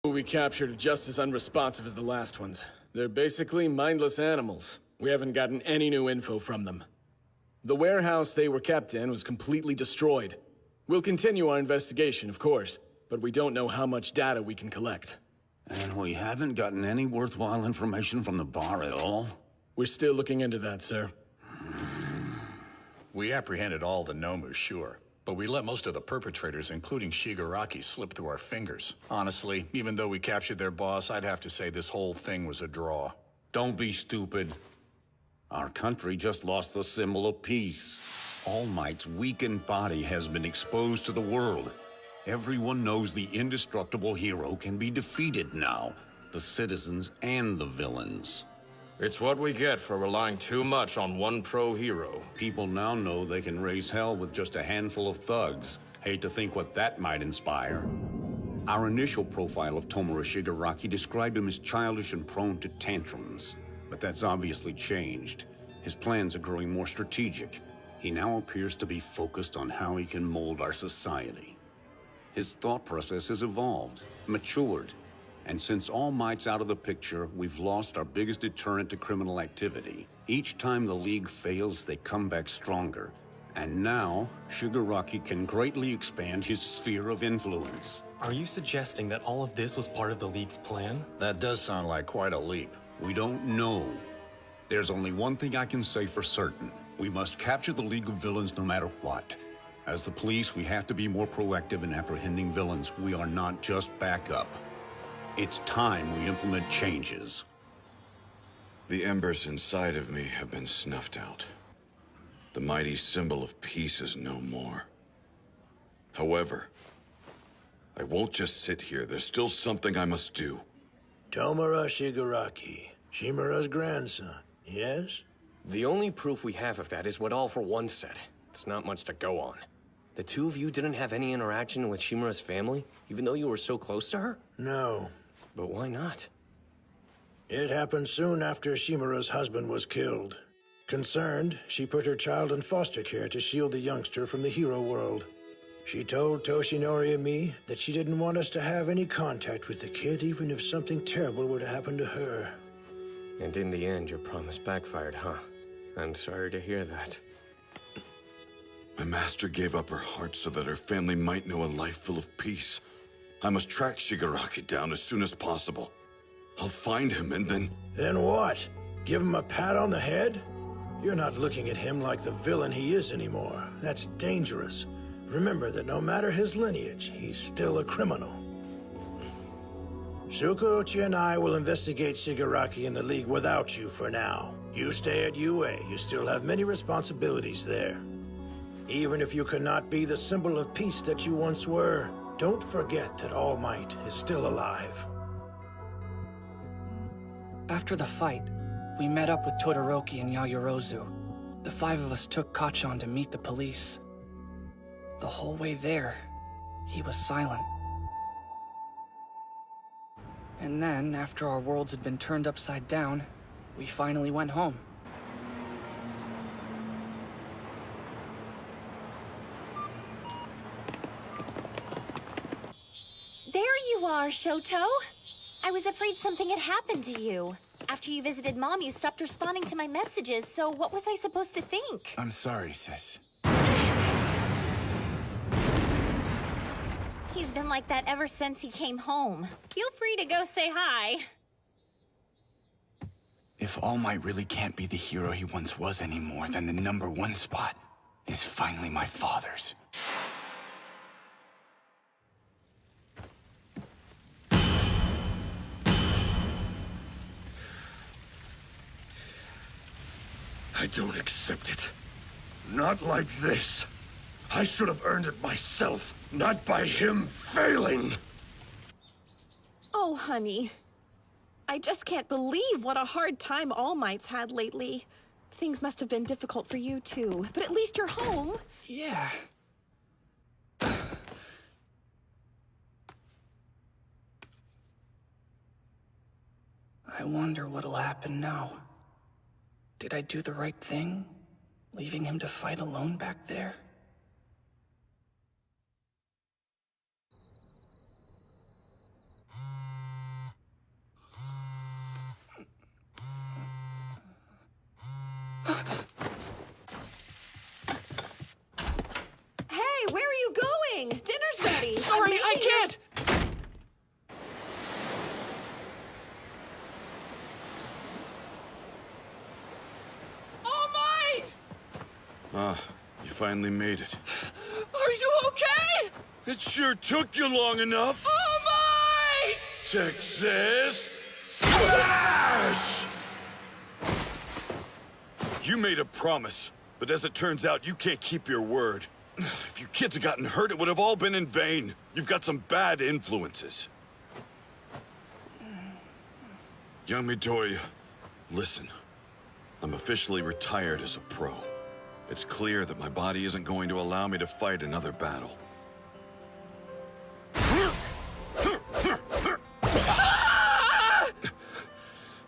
we captured are just as unresponsive as the last ones. They're basically mindless animals. We haven't gotten any new info from them. The warehouse they were kept in was completely destroyed. We'll continue our investigation, of course, but we don't know how much data we can collect. And we haven't gotten any worthwhile information from the bar at all? We're still looking into that, sir. We apprehended all the Nomu, sure. But we let most of the perpetrators, including Shigaraki, slip through our fingers. Honestly, even though we captured their boss, I'd have to say this whole thing was a draw. Don't be stupid. Our country just lost the symbol of peace. All Might's weakened body has been exposed to the world. Everyone knows the indestructible hero can be defeated now. The citizens and the villains. It's what we get for relying too much on one pro-hero. People now know they can raise hell with just a handful of thugs. Hate to think what that might inspire. Our initial profile of Tomura Shigaraki described him as childish and prone to tantrums. But that's obviously changed. His plans are growing more strategic. He now appears to be focused on how he can mold our society. His thought process has evolved, matured. And since All Might's out of the picture, we've lost our biggest deterrent to criminal activity. Each time the League fails, they come back stronger. And now, Shigaraki can greatly expand his sphere of influence. Are you suggesting that all of this was part of the League's plan? That does sound like quite a leap. We don't know. There's only one thing I can say for certain. We must capture the League of Villains no matter what. As the police, we have to be more proactive in apprehending villains. We are not just backup. It's time we implement changes. The embers inside of me have been snuffed out. The mighty symbol of peace is no more. However, I won't just sit here. There's still something I must do. Tomura Shigaraki, Shimura's grandson, yes? The only proof we have of that is what All for One said. It's not much to go on. The two of you didn't have any interaction with Shimura's family, even though you were so close to her? No. But why not? It happened soon after Shimura's husband was killed. Concerned, she put her child in foster care to shield the youngster from the hero world. She told Toshinori and me that she didn't want us to have any contact with the kid, even if something terrible were to happen to her. And in the end, your promise backfired, huh? I'm sorry to hear that. My master gave up her heart so that her family might know a life full of peace. I must track Shigaraki down as soon as possible. I'll find him and then... Then what? Give him a pat on the head? You're not looking at him like the villain he is anymore. That's dangerous. Remember that no matter his lineage, he's still a criminal. Shuko-uchi and I will investigate Shigaraki and the League without you for now. You stay at UA. You still have many responsibilities there. Even if you cannot be the symbol of peace that you once were, don't forget that All Might is still alive. After the fight, we met up with Todoroki and Yayorozu. The five of us took Kacchan to meet the police. The whole way there, he was silent. And then, after our worlds had been turned upside down, we finally went home. There you are, Shoto. I was afraid something had happened to you. After you visited Mom, you stopped responding to my messages, so what was I supposed to think? I'm sorry, sis. He's been like that ever since he came home. Feel free to go say hi. If All Might really can't be the hero he once was anymore, then the #1 spot is finally my father's. I don't accept it. Not like this. I should have earned it myself, not by him failing. Oh, honey. I just can't believe what a hard time All Might's had lately. Things must have been difficult for you, too. But at least you're home. Yeah. I wonder what'll happen now. Did I do the right thing, leaving him to fight alone back there? Hey, where are you going? Dinner's ready. Sorry, I can't! All Might! Ah, you finally made it. Are you okay? It sure took you long enough. All Might! Texas Smash! You made a promise, but as it turns out, you can't keep your word. If you kids had gotten hurt, it would have all been in vain. You've got some bad influences. Young Midoriya, listen. I'm officially retired as a pro. It's clear that my body isn't going to allow me to fight another battle.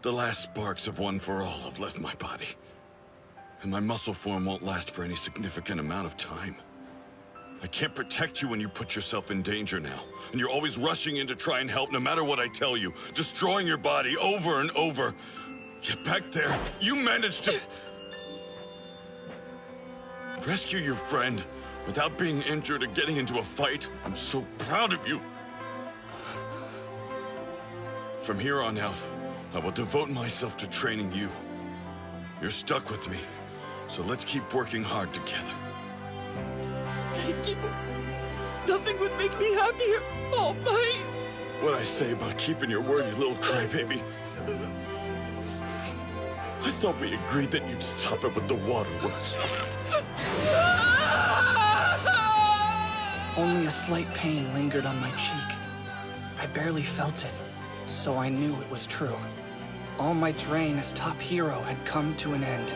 The last sparks of One for All have left my body. And my muscle form won't last for any significant amount of time. I can't protect you when you put yourself in danger now. And you're always rushing in to try and help no matter what I tell you. Destroying your body over and over. Yet back there, you managed to rescue your friend without being injured or getting into a fight. I'm so proud of you. From here on out, I will devote myself to training you. You're stuck with me, so let's keep working hard together. Thank you. Nothing would make me happier. All Might! What'd I say about keeping your word, you little crybaby? I thought we agreed that you'd stop it with the waterworks. Only a slight pain lingered on my cheek. I barely felt it, so I knew it was true. All Might's reign as top hero had come to an end.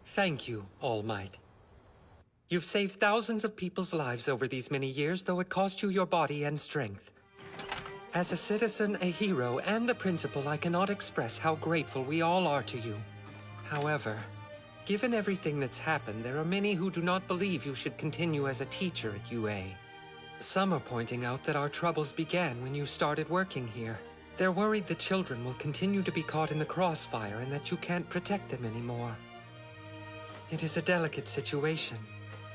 Thank you, All Might. You've saved thousands of people's lives over these many years, though it cost you your body and strength. As a citizen, a hero, and the principal, I cannot express how grateful we all are to you. However, given everything that's happened, there are many who do not believe you should continue as a teacher at UA. Some are pointing out that our troubles began when you started working here. They're worried the children will continue to be caught in the crossfire and that you can't protect them anymore. It is a delicate situation.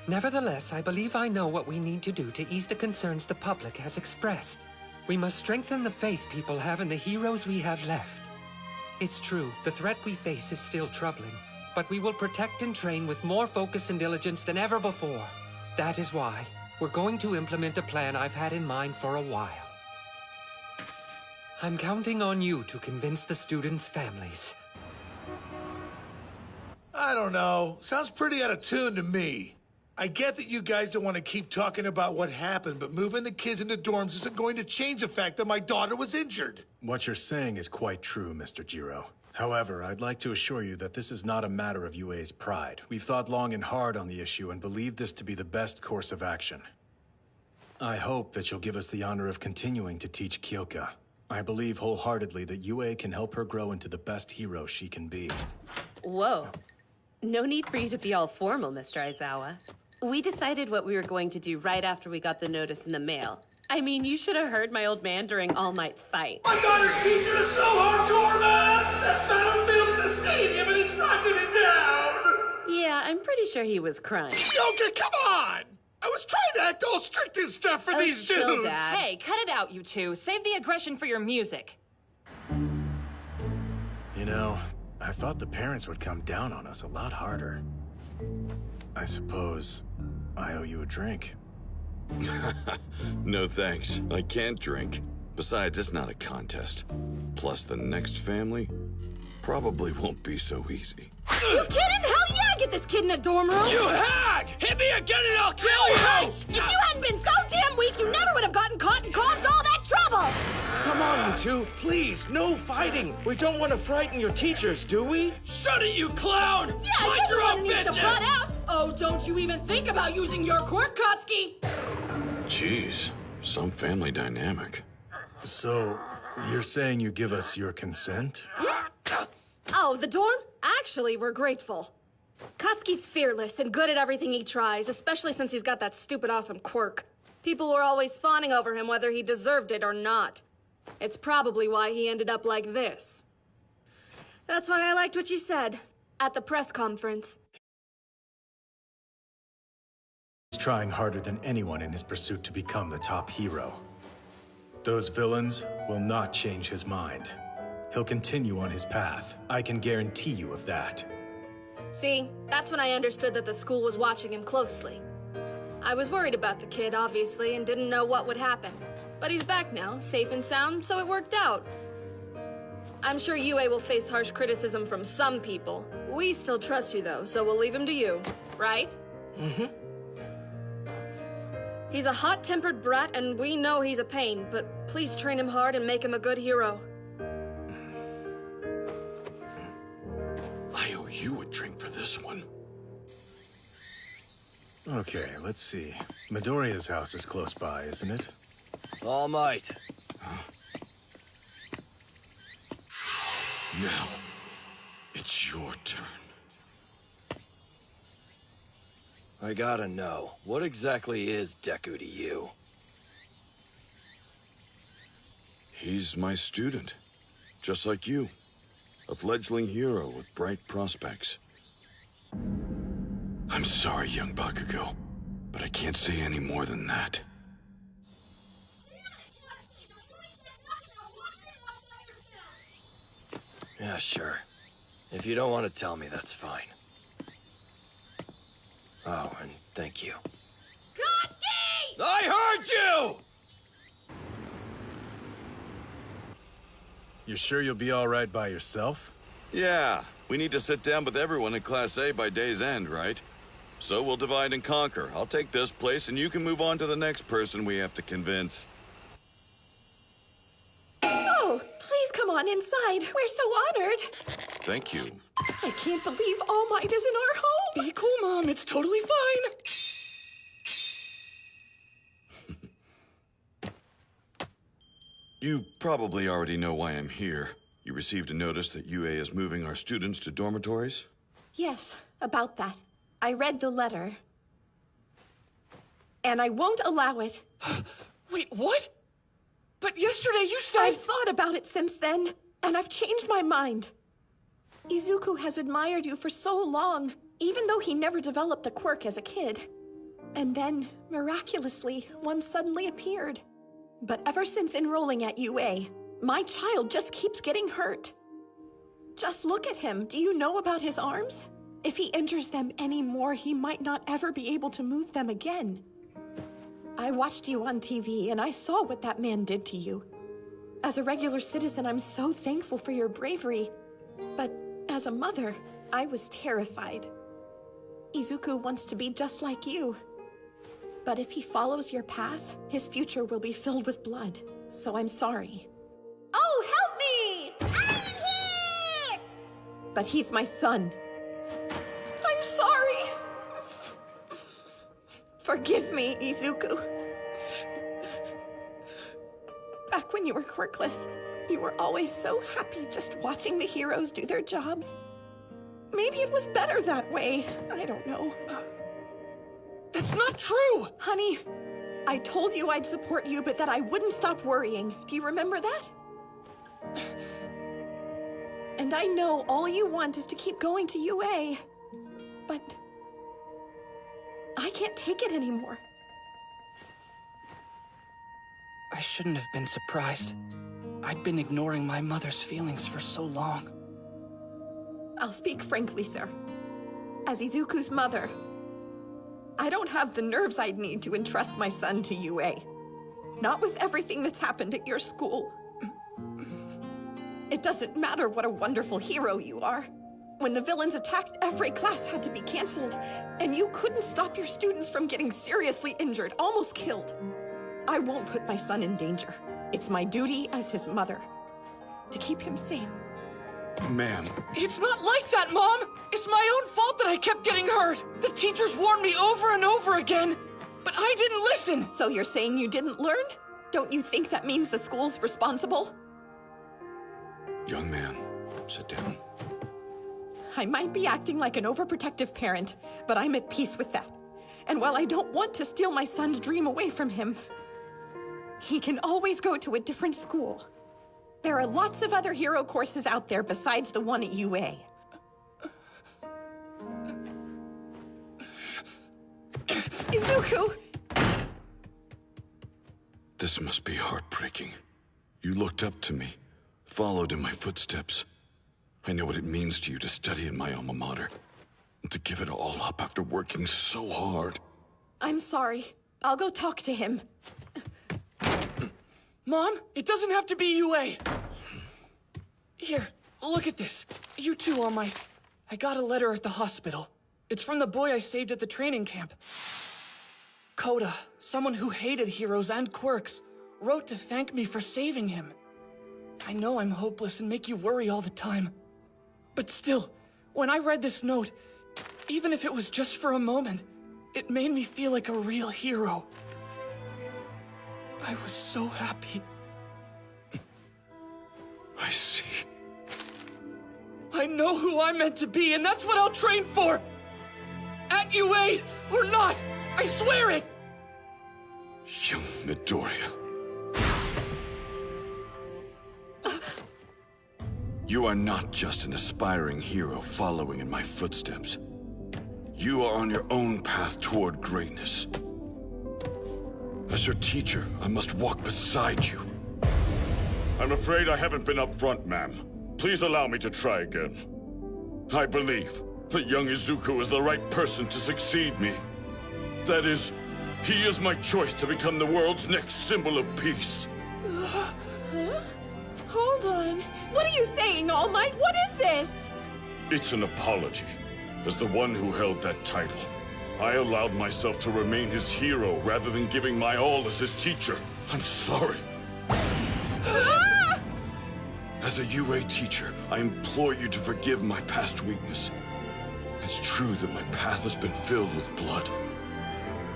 Nevertheless, I believe I know what we need to do to ease the concerns the public has expressed. We must strengthen the faith people have in the heroes we have left. It's true, the threat we face is still troubling, but we will protect and train with more focus and diligence than ever before. That is why we're going to implement a plan I've had in mind for a while. I'm counting on you to convince the students' families. I don't know. Sounds pretty out of tune to me. I get that you guys don't want to keep talking about what happened, but moving the kids into dorms isn't going to change the fact that my daughter was injured. What you're saying is quite true, Mr. Jiro. However, I'd like to assure you that this is not a matter of UA's pride. We've thought long and hard on the issue and believe this to be the best course of action. I hope that you'll give us the honor of continuing to teach Kyoka. I believe wholeheartedly that UA can help her grow into the best hero she can be. Whoa. No need for you to be all formal, Mr. Aizawa. We decided what we were going to do right after we got the notice in the mail. I mean, you should have heard my old man during All Might's fight. My daughter's teacher is so hardcore, man! That battlefield is a stadium and he's knocking it down! Yeah, I'm pretty sure he was crying. Yoga, come on! I was trying to act all strict and stuff for these chill, dudes! Dad. Hey, cut it out, you two. Save the aggression for your music. You know, I thought the parents would come down on us a lot harder. I suppose I owe you a drink. No thanks. I can't drink. Besides, it's not a contest. Plus, the next family probably won't be so easy. You kidding? Hell yeah! Get this kid in a dorm room! You hack! Hit me again and I'll kill you! Hush! If you hadn't been so damn weak, you never would have gotten caught and caused all that trouble! Come on, you two. Please, no fighting. We don't want to frighten your teachers, do we? Shut it, you clown! Yeah, Mind you're your the own one who needs to business! butt out! Oh, don't you even think about using your quirk, Kotsky! Jeez, some family dynamic. So, you're saying you give us your consent? Oh, the dorm? Actually, we're grateful. Kotsky's fearless and good at everything he tries, especially since he's got that stupid awesome quirk. People were always fawning over him whether he deserved it or not. It's probably why he ended up like this. That's why I liked what you said at the press conference. He's trying harder than anyone in his pursuit to become the top hero. Those villains will not change his mind. He'll continue on his path. I can guarantee you of that. See, that's when I understood that the school was watching him closely. I was worried about the kid, obviously, and didn't know what would happen. But he's back now, safe and sound, so it worked out. I'm sure UA will face harsh criticism from some people. We still trust you, though, so we'll leave him to you, right? Mm-hmm. He's a hot-tempered brat, and we know he's a pain, but please train him hard and make him a good hero. I owe you a drink for this one. Okay, let's see. Midoriya's house is close by, isn't it? All Might. Now, it's your turn. I gotta know, what exactly is Deku to you? He's my student, just like you. A fledgling hero with bright prospects. I'm sorry, young Bakugo, but I can't say any more than that. Yeah, sure. If you don't want to tell me, that's fine. Oh, and thank you. Katsuki! I heard you! You sure you'll be all right by yourself? Yeah, we need to sit down with everyone in Class A by day's end, right? So we'll divide and conquer. I'll take this place, and you can move on to the next person we have to convince. Oh, please come on inside. We're so honored. Thank you. I can't believe All Might is in our home. Be cool, Mom. It's totally fine. You probably already know why I'm here. You received a notice that UA is moving our students to dormitories? Yes, about that. I read the letter. And I won't allow it. Wait, what? But yesterday you said— I've thought about it since then, and I've changed my mind. Izuku has admired you for so long, even though he never developed a quirk as a kid. And then, miraculously, one suddenly appeared. But ever since enrolling at UA, my child just keeps getting hurt. Just look at him. Do you know about his arms? If he injures them anymore, he might not ever be able to move them again. I watched you on TV, and I saw what that man did to you. As a regular citizen, I'm so thankful for your bravery. But as a mother, I was terrified. Izuku wants to be just like you. But if he follows your path, his future will be filled with blood. So I'm sorry. Oh, help me! I'm here! But he's my son. I'm sorry. Forgive me, Izuku. Back when you were quirkless, you were always so happy just watching the heroes do their jobs. Maybe it was better that way. I don't know. That's not true! Honey, I told you I'd support you, but that I wouldn't stop worrying. Do you remember that? And I know all you want is to keep going to UA. But I can't take it anymore. I shouldn't have been surprised. I'd been ignoring my mother's feelings for so long. I'll speak frankly, sir. As Izuku's mother, I don't have the nerves I'd need to entrust my son to UA. Not with everything that's happened at your school. It doesn't matter what a wonderful hero you are. When the villains attacked, every class had to be canceled, and you couldn't stop your students from getting seriously injured, almost killed. I won't put my son in danger. It's my duty as his mother to keep him safe. Ma'am. It's not like that, Mom! It's my own fault that I kept getting hurt! The teachers warned me over and over again, but I didn't listen! So you're saying you didn't learn? Don't you think that means the school's responsible? Young man, sit down. I might be acting like an overprotective parent, but I'm at peace with that. And while I don't want to steal my son's dream away from him, he can always go to a different school. There are lots of other hero courses out there besides the one at UA. Izuku! This must be heartbreaking. You looked up to me, followed in my footsteps. I know what it means to you to study in my alma mater, and to give it all up after working so hard. I'm sorry. I'll go talk to him. Mom, it doesn't have to be UA. Here, look at this. You too, All Might. I got a letter at the hospital. It's from the boy I saved at the training camp. Koda, someone who hated heroes and quirks, wrote to thank me for saving him. I know I'm hopeless and make you worry all the time. But still, when I read this note, even if it was just for a moment, it made me feel like a real hero. I was so happy. I see. I know who I'm meant to be, and that's what I'll train for! At UA or not! I swear it! Young Midoriya. You are not just an aspiring hero following in my footsteps. You are on your own path toward greatness. As your teacher, I must walk beside you. I'm afraid I haven't been upfront, ma'am. Please allow me to try again. I believe that young Izuku is the right person to succeed me. That is, he is my choice to become the world's next symbol of peace. Huh? Hold on. What are you saying, All Might? What is this? It's an apology. As the one who held that title, I allowed myself to remain his hero rather than giving my all as his teacher. I'm sorry. As a UA teacher, I implore you to forgive my past weakness. It's true that my path has been filled with blood.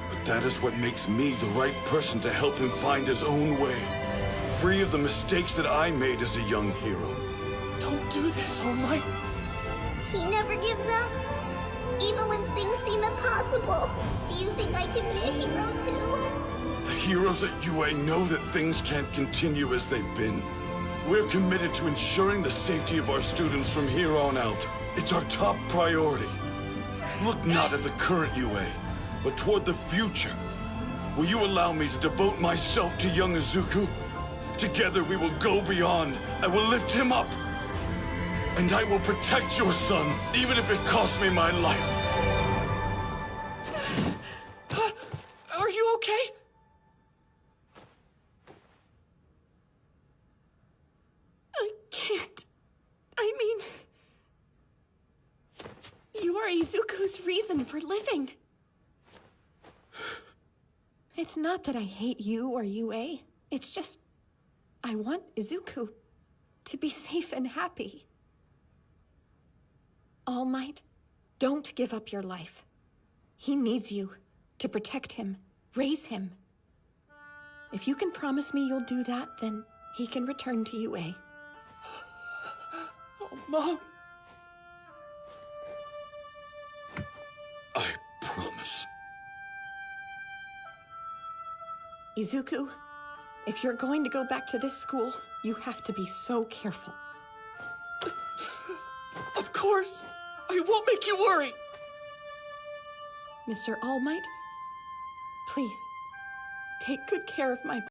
But that is what makes me the right person to help him find his own way. Free of the mistakes that I made as a young hero. Don't do this, All Might. He never gives up, even when things seem impossible. Do you think I can be a hero too? The heroes at UA know that things can't continue as they've been. We're committed to ensuring the safety of our students from here on out. It's our top priority. Look not at the current UA, but toward the future. Will you allow me to devote myself to young Izuku? Together we will go beyond. I will lift him up. And I will protect your son, even if it costs me my life. Are you okay? I can't. I mean, you are Izuku's reason for living. It's not that I hate you or UA. It's just, I want Izuku to be safe and happy. All Might, don't give up your life. He needs you to protect him, raise him. If you can promise me you'll do that, then he can return to UA. Oh, Mom. I promise. Izuku, if you're going to go back to this school, you have to be so careful. Of course! I won't make you worry! Mr. All Might, please, take good care of my